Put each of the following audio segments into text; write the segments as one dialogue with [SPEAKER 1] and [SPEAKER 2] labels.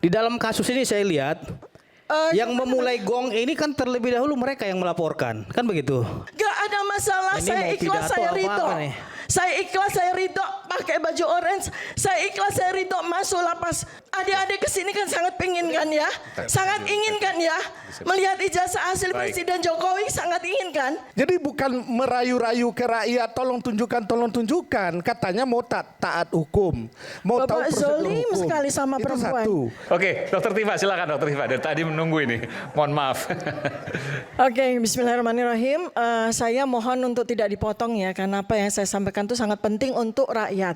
[SPEAKER 1] Di dalam kasus ini saya lihat yang memulai gong ini kan terlebih dahulu mereka yang melaporkan, kan begitu?
[SPEAKER 2] Gak ada masalah,
[SPEAKER 1] Ini
[SPEAKER 2] saya
[SPEAKER 1] mau
[SPEAKER 2] ikhlas,
[SPEAKER 1] pidato
[SPEAKER 2] saya
[SPEAKER 1] apa
[SPEAKER 2] ridho.
[SPEAKER 1] nih?
[SPEAKER 2] Saya ikhlas, saya ridho pakai baju orange. Saya ikhlas, saya ridho masuk lapas. Adik-adik kesini kan sangat pingin kan ya? Sangat ingin kan ya? Melihat ijazah asli Presiden Jokowi sangat ingin kan?
[SPEAKER 3] Jadi bukan merayu-rayu ke rakyat, tolong tunjukkan. Katanya mau taat hukum. Mau tahu
[SPEAKER 2] Bapak
[SPEAKER 3] prosedur
[SPEAKER 2] zolim
[SPEAKER 3] hukum.
[SPEAKER 2] sekali sama
[SPEAKER 3] Itu
[SPEAKER 2] perempuan.
[SPEAKER 3] satu.
[SPEAKER 4] Oke, Dokter Tifa, silakan Dokter Tifa. Dari tadi menunggu ini. Mohon maaf.
[SPEAKER 2] Oke, bismillahirrahmanirrahim. Saya mohon untuk tidak dipotong ya, karena apa yang saya sampaikan itu sangat penting untuk rakyat,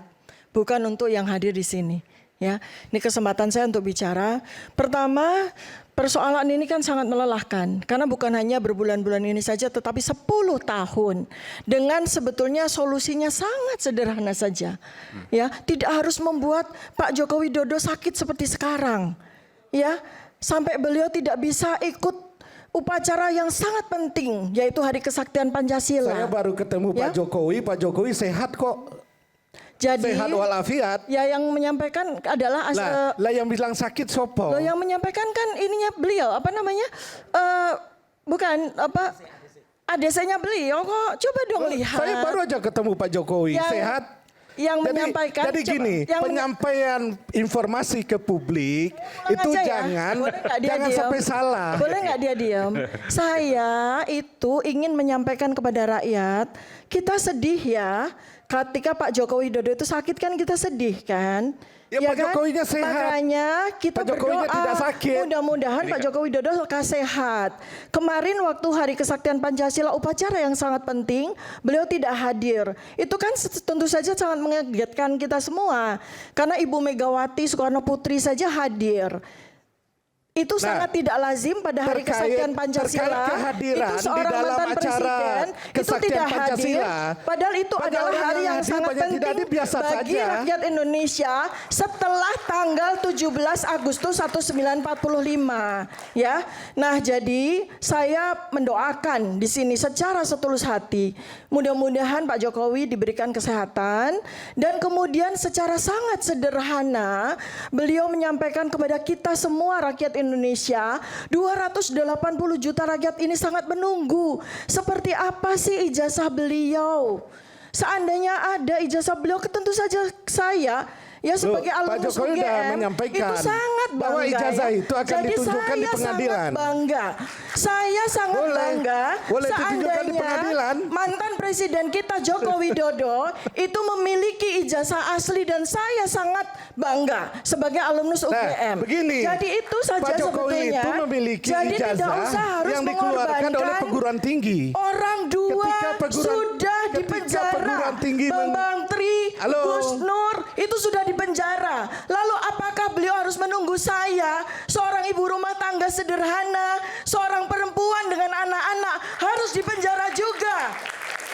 [SPEAKER 2] bukan untuk yang hadir di sini. Ya, ini kesempatan saya untuk bicara. Pertama, persoalan ini kan sangat melelahkan, karena bukan hanya berbulan-bulan ini saja, tetapi 10 tahun. Dengan sebetulnya solusinya sangat sederhana saja. Ya, tidak harus membuat Pak Joko Widodo sakit seperti sekarang. Ya, sampai beliau tidak bisa ikut upacara yang sangat penting, yaitu Hari Kesaktian Pancasila.
[SPEAKER 3] Saya baru ketemu
[SPEAKER 2] Ya.
[SPEAKER 3] Pak Jokowi sehat kok.
[SPEAKER 2] Jadi,
[SPEAKER 3] Sehat walafiat.
[SPEAKER 2] ya yang menyampaikan adalah
[SPEAKER 3] Lah yang bilang sakit sopo.
[SPEAKER 2] loh, yang menyampaikan kan ininya beliau, apa namanya? Bukan apa? ADC-nya beliau kok. Coba dong lihat.
[SPEAKER 3] Saya baru aja ketemu Pak Jokowi
[SPEAKER 2] Yang-
[SPEAKER 3] sehat.
[SPEAKER 2] Yang menyampaikan.
[SPEAKER 3] Jadi
[SPEAKER 2] coba,
[SPEAKER 3] gini,
[SPEAKER 2] yang
[SPEAKER 3] penyampaian informasi ke publik itu
[SPEAKER 2] aja ya.
[SPEAKER 3] jangan
[SPEAKER 2] Boleh nggak dia
[SPEAKER 3] jangan
[SPEAKER 2] diam?
[SPEAKER 3] sampai salah.
[SPEAKER 2] Boleh nggak dia diam? Saya itu ingin menyampaikan kepada rakyat, kita sedih ya. Ketika Pak Joko Widodo itu sakit kan kita sedih kan?
[SPEAKER 3] Ya, Pak Jokowinya sehat.
[SPEAKER 2] Makanya kita
[SPEAKER 3] Pak Jokowinya
[SPEAKER 2] berdoa
[SPEAKER 3] tidak sakit.
[SPEAKER 2] mudah-mudahan Pak Joko Widodo lekas sehat. Kemarin waktu Hari Kesaktian Pancasila upacara yang sangat penting, beliau tidak hadir. Itu kan tentu saja sangat mengagetkan kita semua. Karena Ibu Megawati Soekarno Putri saja hadir. Itu sangat tidak lazim pada Hari Kesaktian Pancasila.
[SPEAKER 3] terkait kehadiran
[SPEAKER 2] Itu
[SPEAKER 3] di
[SPEAKER 2] seorang
[SPEAKER 3] dalam
[SPEAKER 2] mantan
[SPEAKER 3] acara
[SPEAKER 2] presiden itu
[SPEAKER 3] Kesaktian
[SPEAKER 2] tidak hadir.
[SPEAKER 3] Pancasila.
[SPEAKER 2] Padahal itu
[SPEAKER 3] Banyak
[SPEAKER 2] adalah
[SPEAKER 3] orang
[SPEAKER 2] hari
[SPEAKER 3] yang
[SPEAKER 2] yang
[SPEAKER 3] hadir,
[SPEAKER 2] sangat
[SPEAKER 3] banyak tidak
[SPEAKER 2] penting
[SPEAKER 3] hadir, biasa
[SPEAKER 2] bagi
[SPEAKER 3] saja.
[SPEAKER 2] rakyat Indonesia setelah tanggal 17 Agustus 1945. Ya, nah jadi saya mendoakan di sini secara setulus hati, mudah-mudahan Pak Jokowi diberikan kesehatan dan kemudian secara sangat sederhana beliau menyampaikan kepada kita semua rakyat Indonesia, 280 juta rakyat ini sangat menunggu seperti apa sih ijazah beliau. Seandainya ada ijazah beliau, tentu saja saya ya sebagai
[SPEAKER 3] Pak
[SPEAKER 2] alumnus
[SPEAKER 3] Jokowi sudah
[SPEAKER 2] UGM
[SPEAKER 3] menyampaikan
[SPEAKER 2] itu sangat bangga
[SPEAKER 3] bahwa ijazah
[SPEAKER 2] ya.
[SPEAKER 3] itu akan
[SPEAKER 2] Jadi
[SPEAKER 3] ditunjukkan di
[SPEAKER 2] saya
[SPEAKER 3] pengadilan.
[SPEAKER 2] sangat bangga. Saya sangat bangga
[SPEAKER 3] boleh ditunjukkan di
[SPEAKER 2] seandainya
[SPEAKER 3] pengadilan.
[SPEAKER 2] mantan presiden kita Joko Widodo itu memiliki ijazah asli dan saya sangat bangga sebagai alumnus UGM.
[SPEAKER 3] Begini,
[SPEAKER 2] Jadi itu saja
[SPEAKER 3] Pak Jokowi
[SPEAKER 2] sebetulnya.
[SPEAKER 3] itu memiliki
[SPEAKER 2] Jadi tidak
[SPEAKER 3] ijazah
[SPEAKER 2] usah harus
[SPEAKER 3] yang dikeluarkan oleh perguruan tinggi.
[SPEAKER 2] Orang dua sudah
[SPEAKER 3] ketika
[SPEAKER 2] dipenjara.
[SPEAKER 3] perguruan tinggi
[SPEAKER 2] Bambang Tri,
[SPEAKER 3] Halo.
[SPEAKER 2] Gus Nur itu sudah dipenjara. Lalu apakah beliau harus menunggu saya, seorang ibu rumah tangga sederhana, seorang perempuan dengan anak-anak harus dipenjara juga?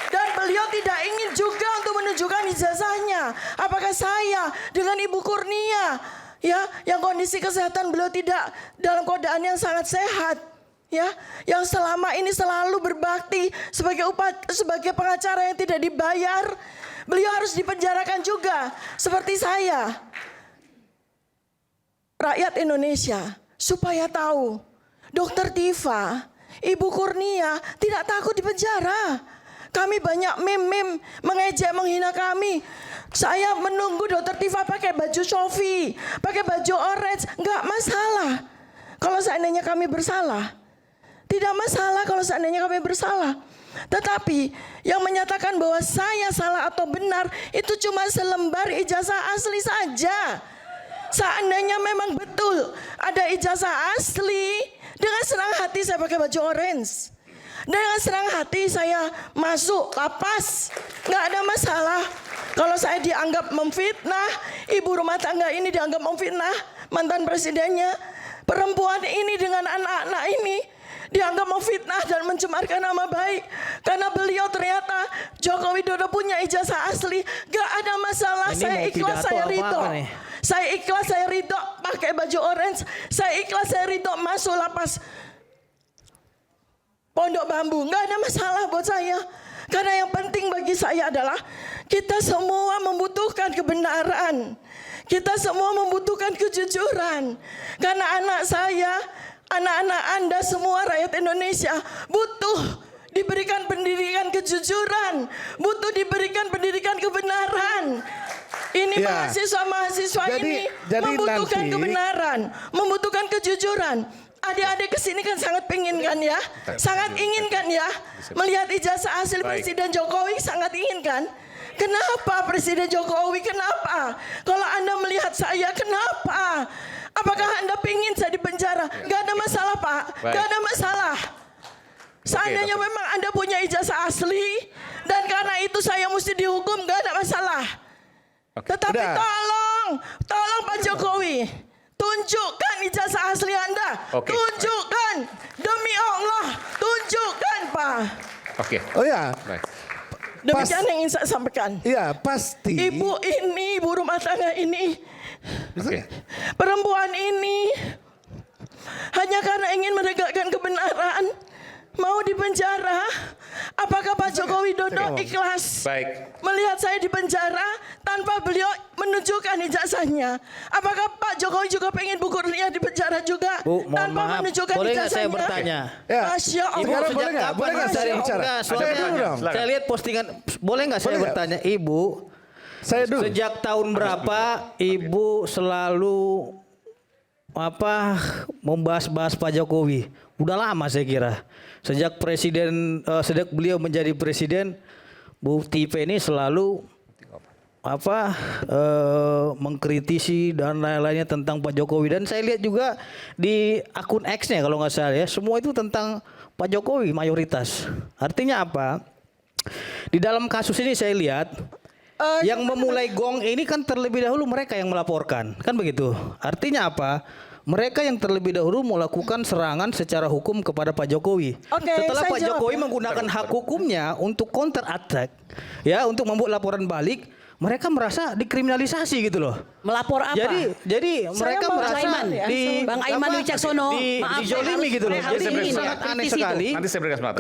[SPEAKER 2] Dan beliau tidak ingin juga untuk menunjukkan ijazahnya. Apakah saya dengan Ibu Kurnia ya yang kondisi kesehatan beliau tidak dalam keadaan yang sangat sehat, ya, yang selama ini selalu berbakti sebagai pengacara yang tidak dibayar, beliau harus dipenjarakan juga seperti saya. Rakyat Indonesia supaya tahu, Dokter Tifa, Ibu Kurnia tidak takut dipenjara. Kami banyak meme mengejek, menghina kami. Saya menunggu Dokter Tifa pakai baju Sofi, pakai baju orange, nggak masalah. Kalau seandainya kami bersalah, tidak masalah kalau seandainya kami bersalah. Tetapi yang menyatakan bahwa saya salah atau benar itu cuma selembar ijazah asli saja. Seandainya memang betul ada ijazah asli, dengan senang hati saya pakai baju orange. Dengan senang hati saya masuk lapas. Nggak ada masalah. Kalau saya dianggap memfitnah, ibu rumah tangga ini dianggap memfitnah mantan presidennya, perempuan ini dengan anak-anak ini dianggap memfitnah dan mencemarkan nama baik. Karena beliau ternyata Joko Widodo punya ijazah asli. Gak ada masalah,
[SPEAKER 1] Ini
[SPEAKER 2] saya
[SPEAKER 1] mau
[SPEAKER 2] ikhlas,
[SPEAKER 1] pidato
[SPEAKER 2] saya
[SPEAKER 1] apa
[SPEAKER 2] ridho.
[SPEAKER 1] nih?
[SPEAKER 2] Saya ikhlas, saya ridho pakai baju orange. Saya ikhlas, saya ridho masuk lapas Pondok Bambu. Gak ada masalah buat saya. Karena yang penting bagi saya adalah kita semua membutuhkan kebenaran. Kita semua membutuhkan kejujuran. Karena anak saya, anak-anak Anda semua rakyat Indonesia butuh diberikan pendidikan kejujuran, butuh diberikan pendidikan kebenaran. Ini
[SPEAKER 3] Ya.
[SPEAKER 2] mahasiswa-mahasiswa ini membutuhkan
[SPEAKER 3] nanti-
[SPEAKER 2] kebenaran, membutuhkan kejujuran. Adik-adik kesini kan sangat pingin kan ya, sangat ingin kan ya, melihat ijazah asli
[SPEAKER 4] Baik.
[SPEAKER 2] Presiden Jokowi, sangat ingin kan. Kenapa Presiden Jokowi? Kenapa? Kalau Anda melihat saya, kenapa? Apakah Anda pingin saya di penjara? Gak ada masalah Pak,
[SPEAKER 4] Baik.
[SPEAKER 2] gak ada masalah. Seandainya
[SPEAKER 4] dokter.
[SPEAKER 2] memang Anda punya ijazah asli dan karena itu saya mesti dihukum, gak ada masalah. Tetapi
[SPEAKER 3] Udah.
[SPEAKER 2] tolong Pak Jokowi, tunjukkan ijazah asli Anda.
[SPEAKER 4] Oke.
[SPEAKER 2] Tunjukkan, demi Allah, tunjukkan Pak.
[SPEAKER 4] Oke.
[SPEAKER 3] Oh ya,
[SPEAKER 4] Baik.
[SPEAKER 2] Demikian yang ingin saya sampaikan.
[SPEAKER 3] iya pasti.
[SPEAKER 2] Ibu ini, ibu rumah tangga ini,
[SPEAKER 4] Oke.
[SPEAKER 2] perempuan ini hanya karena ingin menegakkan kebenaran mau dipenjara. Apakah Pak Joko Widodo ikhlas
[SPEAKER 4] Baik.
[SPEAKER 2] melihat saya di penjara tanpa beliau menunjukkan ijazahnya? Apakah Pak Jokowi juga pengen Bu Kurnia di penjara juga
[SPEAKER 1] Bu, mohon
[SPEAKER 2] tanpa
[SPEAKER 1] maaf,
[SPEAKER 2] menunjukkan
[SPEAKER 1] boleh nggak
[SPEAKER 2] ijazahnya?
[SPEAKER 1] saya bertanya?
[SPEAKER 3] Ya.
[SPEAKER 2] Masya
[SPEAKER 1] Ibu
[SPEAKER 2] Allah.
[SPEAKER 3] Sekarang
[SPEAKER 1] sejak
[SPEAKER 3] boleh nggak?
[SPEAKER 1] kapan
[SPEAKER 3] Boleh nggak saya
[SPEAKER 1] Masya
[SPEAKER 3] bicara?
[SPEAKER 1] Allah,
[SPEAKER 3] Saya
[SPEAKER 1] suaranya-
[SPEAKER 3] dulu dong.
[SPEAKER 1] Saya lihat postingan, boleh nggak saya
[SPEAKER 3] Boleh nggak?
[SPEAKER 1] bertanya, Ibu?
[SPEAKER 3] Saya dulu.
[SPEAKER 1] Sejak tahun berapa Ibu selalu membahas-bahas Pak Jokowi? Udah lama saya kira. Sejak sejak beliau menjadi presiden, Bu Tipe ini selalu mengkritisi dan lain-lainnya tentang Pak Jokowi. Dan saya lihat juga di akun X-nya kalau nggak salah ya, semua itu tentang Pak Jokowi mayoritas. Artinya apa? Di dalam kasus ini saya lihat yang memulai gong ini kan terlebih dahulu mereka yang melaporkan, kan begitu. Artinya apa? Mereka yang terlebih dahulu melakukan serangan secara hukum kepada Pak Jokowi.
[SPEAKER 2] Oke,
[SPEAKER 1] Setelah
[SPEAKER 2] saya
[SPEAKER 1] Pak
[SPEAKER 2] jawab
[SPEAKER 1] Jokowi
[SPEAKER 2] ya.
[SPEAKER 1] menggunakan hak hukumnya untuk counter attack, ya, untuk membuat laporan balik, mereka merasa dikriminalisasi gitu loh.
[SPEAKER 5] Melapor apa?
[SPEAKER 1] Jadi mereka
[SPEAKER 2] mau
[SPEAKER 1] merasa
[SPEAKER 2] Aiman ya,
[SPEAKER 5] Bang Aiman Wicaksono, maaf,
[SPEAKER 1] dijolimi
[SPEAKER 5] saya
[SPEAKER 1] gitu loh.
[SPEAKER 5] harus
[SPEAKER 1] Jadi
[SPEAKER 5] ini,
[SPEAKER 1] ini sangat
[SPEAKER 5] saya
[SPEAKER 1] aneh
[SPEAKER 5] kritis itu.
[SPEAKER 1] sekali.
[SPEAKER 4] Nanti saya berikan kesempatan.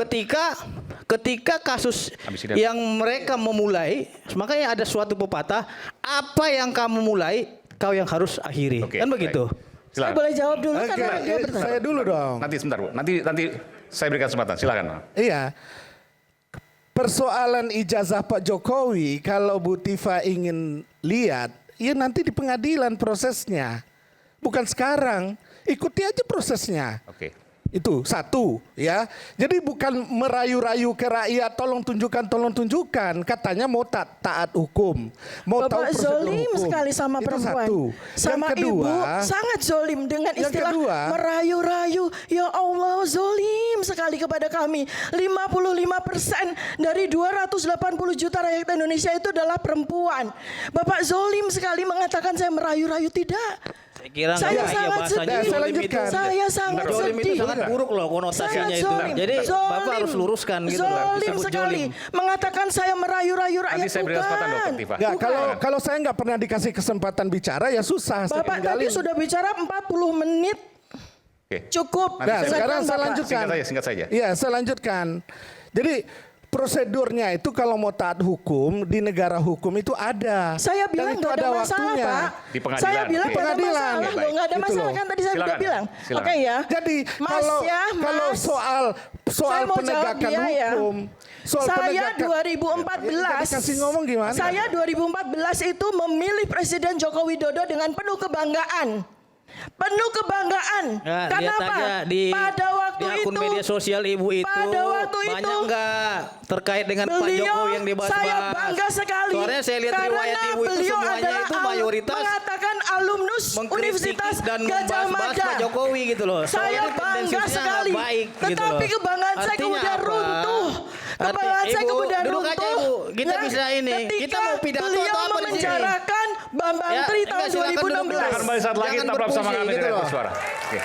[SPEAKER 1] Ketika kasus
[SPEAKER 4] Habis ini.
[SPEAKER 1] yang mereka memulai, makanya ada suatu pepatah, apa yang kamu mulai, kau yang harus akhiri.
[SPEAKER 4] Oke,
[SPEAKER 1] Kan begitu.
[SPEAKER 4] baik.
[SPEAKER 2] Saya
[SPEAKER 4] Silakan.
[SPEAKER 2] boleh jawab dulu
[SPEAKER 3] Oke,
[SPEAKER 2] karena dia bertanya.
[SPEAKER 3] saya dulu dong.
[SPEAKER 4] Nanti sebentar, Bu. Nanti saya berikan kesempatan. Silakan.
[SPEAKER 3] Iya. Persoalan ijazah Pak Jokowi kalau Bu Tifa ingin lihat, ya nanti di pengadilan prosesnya. Bukan sekarang. Ikuti aja prosesnya.
[SPEAKER 4] Oke.
[SPEAKER 3] Itu satu ya. Jadi bukan merayu-rayu ke rakyat tolong tunjukkan. Katanya mau taat hukum. Mau tahu
[SPEAKER 2] Bapak
[SPEAKER 3] prosedur
[SPEAKER 2] zolim
[SPEAKER 3] hukum.
[SPEAKER 2] sekali sama
[SPEAKER 3] Itu
[SPEAKER 2] perempuan.
[SPEAKER 3] satu.
[SPEAKER 2] Sama
[SPEAKER 3] Yang kedua,
[SPEAKER 2] ibu sangat zolim dengan
[SPEAKER 3] yang
[SPEAKER 2] istilah
[SPEAKER 3] kedua,
[SPEAKER 2] merayu-rayu. Ya Allah, zolim sekali kepada kami. 55% dari 280 juta rakyat Indonesia itu adalah perempuan. Bapak zolim sekali mengatakan saya merayu-rayu. Tidak.
[SPEAKER 1] Saya kira
[SPEAKER 2] Saya
[SPEAKER 1] nggak iya
[SPEAKER 2] sangat
[SPEAKER 1] bahasanya.
[SPEAKER 2] sedih.
[SPEAKER 3] Saya
[SPEAKER 1] Zolim
[SPEAKER 3] lanjutkan.
[SPEAKER 2] Saya sangat
[SPEAKER 1] Zolim itu
[SPEAKER 2] sedih.
[SPEAKER 1] sangat buruk loh konotasinya
[SPEAKER 2] Sangat
[SPEAKER 1] itu.
[SPEAKER 2] zolim.
[SPEAKER 1] Jadi
[SPEAKER 2] Zolim.
[SPEAKER 1] Bapak harus luruskan gitu loh.
[SPEAKER 2] Zolim
[SPEAKER 1] Disebut
[SPEAKER 2] sekali.
[SPEAKER 1] zolim.
[SPEAKER 2] Mengatakan saya merayu-rayu rakyat.
[SPEAKER 4] Nanti saya beri kesempatan, Dokter Tifa.
[SPEAKER 3] ya,
[SPEAKER 2] Bukan.
[SPEAKER 3] kalau saya nggak pernah dikasih kesempatan bicara ya susah. saya
[SPEAKER 2] Bapak tadi
[SPEAKER 3] tinggalin.
[SPEAKER 2] sudah bicara 40 menit.
[SPEAKER 4] Oke.
[SPEAKER 2] Cukup.
[SPEAKER 4] Nanti
[SPEAKER 3] Nah,
[SPEAKER 4] saya
[SPEAKER 3] sekarang
[SPEAKER 2] Bapak.
[SPEAKER 3] saya lanjutkan.
[SPEAKER 4] Singkat saja.
[SPEAKER 3] Iya, saya lanjutkan. Jadi prosedurnya itu kalau mau taat hukum di negara hukum itu ada.
[SPEAKER 2] Saya
[SPEAKER 3] Dan
[SPEAKER 2] bilang
[SPEAKER 3] itu
[SPEAKER 2] nggak ada masalah, Pak.
[SPEAKER 4] Di pengadilan.
[SPEAKER 2] Saya bilang
[SPEAKER 4] Oke.
[SPEAKER 2] nggak ada
[SPEAKER 3] Pengadilan.
[SPEAKER 2] masalah.
[SPEAKER 4] Oke,
[SPEAKER 2] Loh,
[SPEAKER 4] baik.
[SPEAKER 2] nggak ada
[SPEAKER 3] Gitu
[SPEAKER 2] masalah
[SPEAKER 3] loh.
[SPEAKER 2] kan tadi saya sudah
[SPEAKER 4] Silakan.
[SPEAKER 2] bilang.
[SPEAKER 4] Silakan.
[SPEAKER 2] Oke ya.
[SPEAKER 3] Jadi
[SPEAKER 2] Mas
[SPEAKER 3] kalau
[SPEAKER 2] ya,
[SPEAKER 3] kalau
[SPEAKER 2] Mas.
[SPEAKER 3] soal
[SPEAKER 2] Saya mau jawab
[SPEAKER 3] penegakan
[SPEAKER 2] dia ya.
[SPEAKER 3] hukum, soal
[SPEAKER 2] Saya
[SPEAKER 3] penegakan
[SPEAKER 2] 2014.
[SPEAKER 3] Ya, dikasih ngomong gimana?
[SPEAKER 2] Saya 2014 itu memilih Presiden Joko Widodo dengan penuh kebanggaan. Penuh kebanggaan.
[SPEAKER 1] Ya,
[SPEAKER 2] Karena
[SPEAKER 1] lihat
[SPEAKER 2] apa?
[SPEAKER 1] aja di akun
[SPEAKER 2] itu
[SPEAKER 1] media sosial ibu itu
[SPEAKER 2] pada waktu
[SPEAKER 1] banyak
[SPEAKER 2] itu,
[SPEAKER 1] nggak terkait dengan Pak
[SPEAKER 2] beliau,
[SPEAKER 1] Jokowi yang dibahas-bahas.
[SPEAKER 2] saya bangga sekali.
[SPEAKER 1] Soalnya saya lihat
[SPEAKER 2] karena
[SPEAKER 1] riwayat ibu itu
[SPEAKER 2] beliau
[SPEAKER 1] semuanya
[SPEAKER 2] adalah
[SPEAKER 1] itu mayoritas
[SPEAKER 2] mengatakan alumnus
[SPEAKER 1] mengkritik
[SPEAKER 2] Universitas
[SPEAKER 1] dan
[SPEAKER 2] Gajah
[SPEAKER 1] membahas-bahas
[SPEAKER 2] Mada.
[SPEAKER 1] Pak Jokowi gitu loh.
[SPEAKER 2] Saya
[SPEAKER 1] Soalnya
[SPEAKER 2] bangga
[SPEAKER 1] tendensiusnya
[SPEAKER 2] sekali.
[SPEAKER 1] nggak baik gitu
[SPEAKER 2] Tetapi
[SPEAKER 1] loh.
[SPEAKER 2] kebanggaan saya
[SPEAKER 1] Artinya
[SPEAKER 2] kemudian
[SPEAKER 1] apa?
[SPEAKER 2] runtuh. Kebanggaan saya
[SPEAKER 1] Ibu,
[SPEAKER 2] kemudian
[SPEAKER 1] duduk
[SPEAKER 2] runtuh.
[SPEAKER 1] aja, Ibu. Kita
[SPEAKER 2] Ya,
[SPEAKER 1] bisa ini.
[SPEAKER 2] ketika
[SPEAKER 1] Kita mau pidato
[SPEAKER 2] beliau
[SPEAKER 1] atau apa di sini?
[SPEAKER 2] memenjarakan Bambang
[SPEAKER 1] Ya,
[SPEAKER 2] Tri
[SPEAKER 1] enggak,
[SPEAKER 2] tahun
[SPEAKER 1] silakan duduk dulu.
[SPEAKER 2] 2016.
[SPEAKER 4] Akan kembali saat lagi
[SPEAKER 1] Jangan
[SPEAKER 4] tetap bersama
[SPEAKER 1] berfungsi,
[SPEAKER 4] kami di
[SPEAKER 1] gitu
[SPEAKER 4] Radio
[SPEAKER 1] loh.
[SPEAKER 4] Suara. Oke.